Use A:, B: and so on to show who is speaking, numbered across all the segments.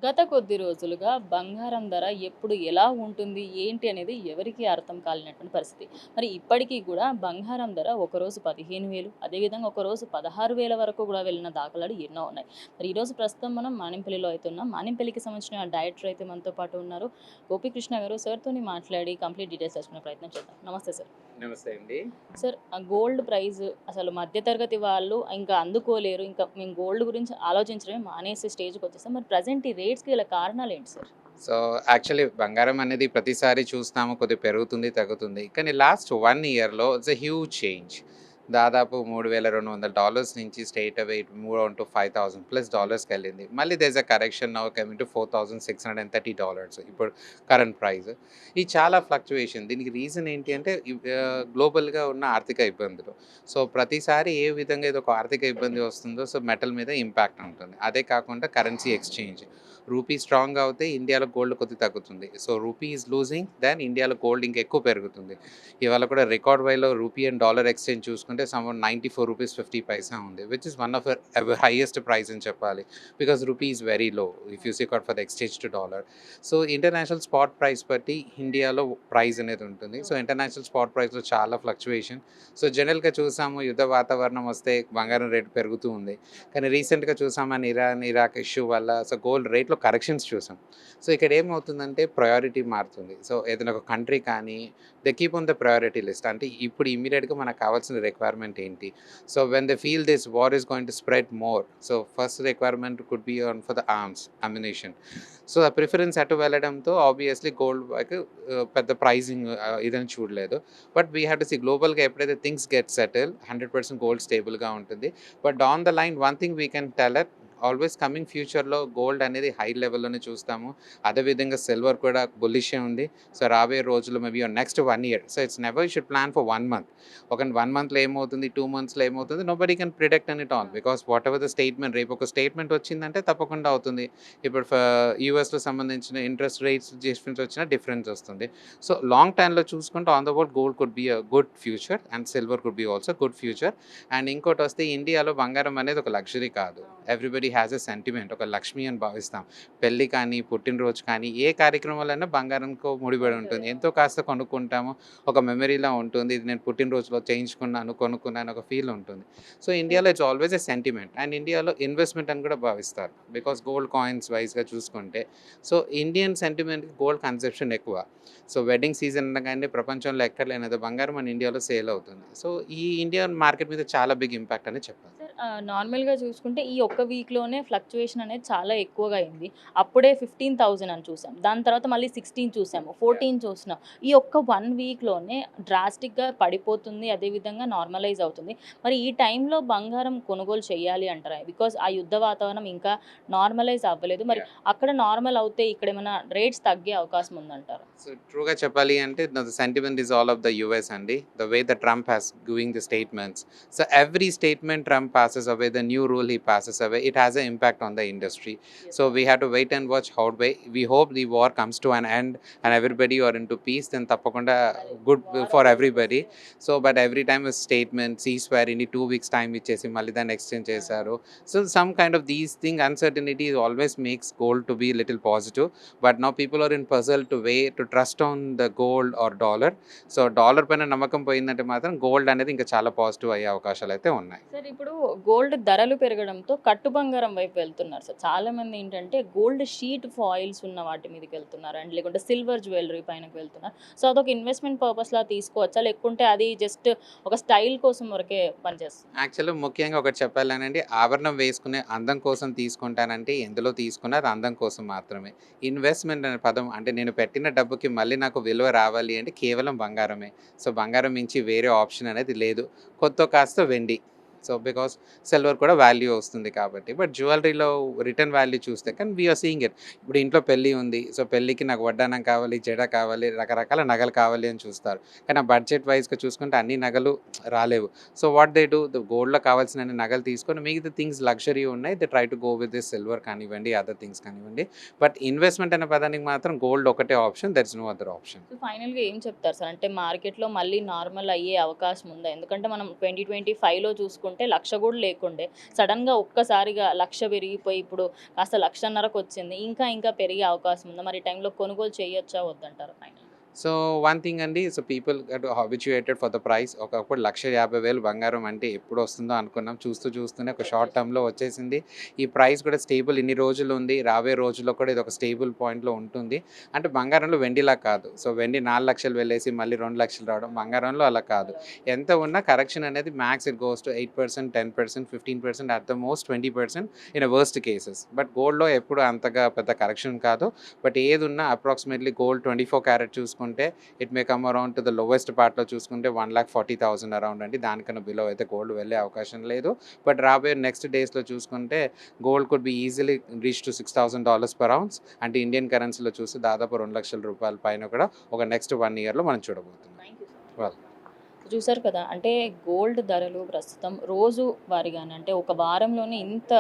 A: గత కొద్ది రోజులుగా బంగారం ధర ఎప్పుడు ఎలా ఉంటుంది, ఏంటి అనేది ఎవరికీ అర్థం కాలేనటువంటి పరిస్థితి. మరి ఇప్పటికీ కూడా బంగారం ధర ఒకరోజు 15,000 అదేవిధంగా ఒకరోజు 16,000 వరకు కూడా వెళ్ళిన దాఖలాలు ఎన్నో ఉన్నాయి. మరి ఈరోజు ప్రస్తుతం మనం మానింపల్లిలో అయితే ఉన్నాం. మానింపల్లికి సంబంధించిన డైరెక్టర్ అయితే మనతో పాటు ఉన్నారు. గోపీకృష్ణ గారు. సార్‌తోని మాట్లాడి కంప్లీట్ డీటెయిల్స్ తెలుసుకునే ప్రయత్నం చేద్దాం. నమస్తే సార్.
B: నమస్తే అండి.
A: సార్, గోల్డ్ ప్రైస్ అసలు మధ్య తరగతి వాళ్ళు ఇంకా అందుకోలేరు. ఇంకా మేము గోల్డ్ గురించి ఆలోచించడమే మానేసే స్టేజ్‌కొచ్చేసాం. మరి ప్రెజెంట్ ఈ రేట్స్‌కి గల కారణాలేంటి సార్?
B: సో, యాక్చువల్లీ బంగారం అనేది ప్రతిసారి చూస్తాము కొద్దిగా పెరుగుతుంది, తగ్గుతుంది. కానీ లాస్ట్ 1 ఇయర్‌లో ఇట్స్ ఎ హ్యూజ్ చేంజ్. దాదాపు $3,200 నుంచి straight away it move on to $5,000+ మళ్ళీ there is a correction now coming to $4,630 ఇప్పుడు కరెంట్ ప్రైస్. ఇది చాలా ఫ్లక్చుయేషన్. దీనికి రీజన్ ఏంటి అంటే గ్లోబల్‌గా ఉన్న ఆర్థిక ఇబ్బందులు. సో, ప్రతిసారి ఏ విధంగా ఏదో ఒక ఆర్థిక ఇబ్బంది వస్తుందో సో, మెటల్ మీద ఇంపాక్ట్ ఉంటుంది. అదే కాకుండా కరెన్సీ ఎక్స్‌చేంజ్. రూపీ స్ట్రాంగ్ అవుతే ఇండియాలో గోల్డ్ కొద్దిగా తగ్గుతుంది. So, rupee is losing then ఇండియాలో గోల్డ్ ఇంకా ఎక్కువ పెరుగుతుంది. ఇవాళ కూడా రికార్డ్ వైలో రూపీ అండ్ డాలర్ ఎక్స్చేంజ్ చూసుకుంటే సమ్ ₹94.50 ఉంది. Which is one of highest price అని చెప్పాలి. Because rupee is very low if you see for the exchange to dollar. So, international spot price బట్టి ఇండియాలో ప్రైస్ అనేది ఉంటుంది. సో, ఇంటర్నేషనల్ స్పాట్ ప్రైస్‌లో చాలా ఫ్లక్చుయేషన్. సో, జనరల్‌గా చూసాము యుద్ధ వాతావరణం వస్తే బంగారం రేటు పెరుగుతూ ఉంది. కానీ రీసెంట్‌గా చూసామని ఇరాక్ ఇష్యూ వల్ల సో, గోల్డ్ రేట్‌లో కరెక్షన్స్ చూసాం. సో, ఇక్కడ ఏమవుతుందంటే ప్రయారిటీ మారుతుంది. సో, ఏదైనా ఒక కంట్రీ కానీ they keep on the priority list. అంటే ఇప్పుడు ఇమ్మీడియేట్‌గా మనకు కావాల్సిన రిక్వైర్మెంట్ ఏంటి? So, when they feel this war is going to spread more. So, first requirement could be on for the arms, ammunition. So, ఆ ప్రిఫరెన్స్ అటు వెళ్ళడంతో ఆబ్వియస్లీ గోల్డ్ వైపు పెద్ద ప్రైజింగ్ ఇదని చూడలేదు. But we have to see గ్లోబల్‌గా ఎప్పుడైతే things get settle 100% gold స్టేబుల్‌గా ఉంటుంది. But down the line one thing we can tell it always coming ఫ్యూచర్‌లో గోల్డ్ అనేది హై లెవెల్‌లోనే చూస్తాము. అదేవిధంగా సిల్వర్ కూడా బుల్లిషే ఉంది. సో, రాబోయే రోజుల్లో maybe next 1 year. So, it's never you should plan for 1 month. ఒక 1 మంత్‌లో ఏమవుతుంది, 2 మంత్స్‌లో ఏమవుతుంది nobody can predict at all. Because whatever the statement రేపు ఒక స్టేట్మెంట్ వచ్చిందంటే తప్పకుండా అవుతుంది. ఇప్పుడు యూఎస్‌లో సంబంధించిన ఇంట్రెస్ట్ రేట్స్ డిఫరెన్స్ వచ్చినా డిఫరెన్స్ వస్తుంది. సో, లాంగ్ టర్మ్‌లో చూసుకుంటే on the world gold could be a good future and silver could be also good future. And ఇంకోటొస్తే ఇండియాలో బంగారం అనేది ఒక లగ్జరీ కాదు. Everybody has a sentiment. ఒక లక్ష్మి అని భావిస్తాం. పెళ్లి కానీ, పుట్టినరోజు కానీ ఏ కార్యక్రమాలైనా బంగారంతో ముడిపడి ఉంటుంది. ఎంతో కాస్త కొనుక్కుంటాము. ఒక మెమరీలా ఉంటుంది. ఇది నేను పుట్టినరోజులో చేయించుకున్నాను, కొనుక్కున్నాను ఒక ఫీల్ ఉంటుంది. సో, ఇండియాలో it's always a sentiment. And ఇండియాలో ఇన్వెస్ట్‌మెంట్ అని కూడా భావిస్తారు. బికాస్ గోల్డ్ కాయిన్స్ వైస్‌గా చూసుకుంటే. సో, ఇండియన్ సెంటిమెంట్‌కి గోల్డ్ కన్సెప్షన్ ఎక్కువ. సో, వెడ్డింగ్ సీజన్ అనగానే ప్రపంచంలో ఎక్కడ లేనంత బంగారం మన ఇండియాలో సేల్ అవుతుంది. సో, ఈ ఇండియన్ మార్కెట్ మీద చాలా బిగ్ ఇంపాక్ట్ అని చెప్పాలి.
A: సార్, నార్మల్‌గా చూసుకుంటే ఈ ఒక్క వీక్‌లోనే ఫ్లక్చుయేషన్ అనేది చాలా ఎక్కువగా అయింది. అప్పుడే 15,000 అని చూసాం. దాని తర్వాత మళ్ళీ 16 చూసాము. 14 చూసినాం. ఈ ఒక్క 1 వీక్‌లోనే డ్రాస్టిక్‌గా పడిపోతుంది. అదేవిధంగా నార్మలైజ్ అవుతుంది. మరి ఈ టైంలో బంగారం కొనుగోలు చేయాలి అంటారా? బికాజ్ ఆ యుద్ధ వాతావరణం ఇంకా నార్మలైజ్ అవ్వలేదు. మరి అక్కడ నార్మల్ అవుతే ఇక్కడేమైనా రేట్స్ తగ్గే అవకాశం ఉందంటారా?
B: సో, ట్రూగా చెప్పాలి అంటే the sentiment is all of the US అండి. The way the Trump has giving the statements. So, every statement Trump passes away, the new rule he passes away, it has an impact on the industry. So, we have to wait and watch how way. We hope the war comes to an end and everybody are into peace. Then tappakunda good for everybody. So, but every time a statement, ceasefire in 2 weeks time ichesi malli then exchange chesaru. So, some kind of these thing uncertainty always makes gold to be little positive. But now people are in puzzle to way to trust on the gold or dollar. So, dollar పైన నమ్మకం పోయిందంటే మాత్రం gold అనేది ఇంకా చాలా positive అయ్యే అవకాశాలు అయితే ఉన్నాయి.
A: సార్, ఇప్పుడు గోల్డ్ ధరలు పెరగడంతో కట్టు బంగారం వైపు వెళ్తున్నారు సార్. చాలామంది ఏంటంటే గోల్డ్ షీట్ ఫాయిల్స్ ఉన్న వాటి మీదకి వెళ్తున్నారు. అండ్ లేకుంటే సిల్వర్ జ్యువెలరీ పైనకి వెళ్తున్నారు. సో, అదొక ఇన్వెస్ట్‌మెంట్ పర్పస్‌లా తీసుకోవచ్చా? లేకుంటే అది జస్ట్ ఒక స్టైల్ కోసం వరకే పనిచేస్తుందా?
B: యాక్చువల్‌గా ముఖ్యంగా ఒకటి చెప్పాలనండి, ఆభరణం వేసుకునే అందం కోసం తీసుకుంటానంటే ఎందులో తీసుకున్నా అది అందం కోసం మాత్రమే. ఇన్వెస్ట్‌మెంట్ అనే పదం అంటే నేను పెట్టిన డబ్బుకి మళ్ళీ నాకు విలువ రావాలి అంటే కేవలం బంగారమే. సో, బంగారం మించి వేరే ఆప్షన్ అనేది లేదు. కొద్దో కాస్తో వెండి. సో, బికాస్ సిల్వర్ కూడా వాల్యూ వస్తుంది కాబట్టి. బట్ జ్యువెలరీలో రిటర్న్ వాల్యూ చూస్తే కానీ వి ఆర్ సీయింగ్ ఇట్. ఇప్పుడు ఇంట్లో పెళ్లి ఉంది. సో, పెళ్ళికి నాకు వడ్డానం కావాలి, జడ కావాలి, రకరకాల నగలు కావాలి అని చూస్తారు. కానీ ఆ బడ్జెట్ వైస్‌గా చూసుకుంటే అన్ని నగలు రాలేవు. సో, వాట్ దే డూ గోల్డ్‌లో కావాల్సినన్ని నగలు తీసుకొని మిగతా థింగ్స్ లగ్జరీ ఉన్నాయి. They try to go with this silver కానివ్వండి, అదర్ థింగ్స్ కానివ్వండి. బట్ ఇన్వెస్ట్‌మెంట్ అనే పదానికి మాత్రం గోల్డ్ ఒకటే option. There is no other option.
A: So, ఫైనల్‌గా ఏం చెప్తారు సార్? అంటే మార్కెట్‌లో మళ్ళీ నార్మల్ అయ్యే అవకాశం ఉందా? ఎందుకంటే మనం 2025లో చూసుకుంటే చూసుకుంటే 1,00,000 కూడా లేకుండే. సడన్‌గా ఒక్కసారిగా 1,00,000 పెరిగిపోయి ఇప్పుడు కాస్త 1,50,000కి వచ్చింది. ఇంకా పెరిగే అవకాశం ఉందా? మరి ఈ టైంలో కొనుగోలు చేయొచ్చా వద్దంటారా ఫైనల్?
B: సో వన్ థింగ్ అండి, so people get habituated for the price. ఒకప్పుడు 1,50,000 బంగారం అంటే ఎప్పుడు వస్తుందో అనుకున్నాం. చూస్తూనే ఒక షార్ట్ టర్మ్‌లో వచ్చేసింది. ఈ ప్రైస్ కూడా స్టేబుల్ ఇన్ని రోజులు ఉంది. రాబోయే రోజుల్లో కూడా ఇది ఒక స్టేబుల్ పాయింట్‌లో ఉంటుంది. అంటే బంగారంలో వెండిలా కాదు. సో వెండి 4,00,000 వెళ్ళేసి మళ్ళీ 2,00,000 రావడం. బంగారంలో అలా కాదు. ఎంత ఉన్నా కరెక్షన్ అనేది max it goes to 8%, 10%, 15%, at the most 20% in worst cases. But గోల్డ్‌లో ఎప్పుడు అంతగా పెద్ద కరెక్షన్ కాదు. బట్ ఏదున్నా అప్రాక్సిమేట్లీ గోల్డ్ 24 క్యారెట్ చూసుకుంటే it may come around to the lowest పార్ట్‌లో చూసుకుంటే 1,40,000 అరౌండ్ అండి. దానికన్నా బిలో అయితే గోల్డ్ వెళ్ళే అవకాశం లేదు. బట్ రాబోయే నెక్స్ట్ డేస్‌లో చూసుకుంటే gold could B easily reach to $6,000 per ounce. అంటే ఇండియన్ కరెన్సీలో చూస్తే దాదాపు ₹2,00,000 పైన కూడా ఒక నెక్స్ట్ 1 ఇయర్‌లో మనం చూడబోతున్నాం.
A: Thank you so much.
B: Well.
A: చూసారు కదా! అంటే గోల్డ్ ధరలు ప్రస్తుతం రోజు వారీగానే అంటే ఒక వారంలోనే ఇంత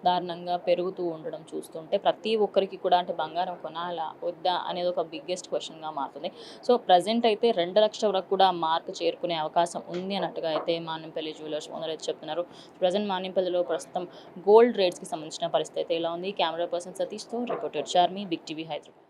A: దారుణంగా పెరుగుతూ ఉండడం చూస్తుంటే ప్రతి ఒక్కరికి కూడా అంటే బంగారం కొనాలా? వద్దా? అనేది ఒక బిగ్గెస్ట్ క్వెషన్‌గా మారుతుంది. సో, ప్రెజెంట్ అయితే 2,00,000 వరకు కూడా మార్క్ చేరుకునే అవకాశం ఉంది అన్నట్టుగా అయితే మానింపల్లి జ్యువెలర్స్ ఓనర్ అయితే చెప్తున్నారు. ప్రెజెంట్ మానింపల్లిలో ప్రస్తుతం గోల్డ్ రేట్స్‌కి సంబంధించిన పరిస్థితి అయితే ఇలా ఉంది. కెమెరా పర్సన్ సతీష్‌తో reporter Charmi, big TV Hyderabad.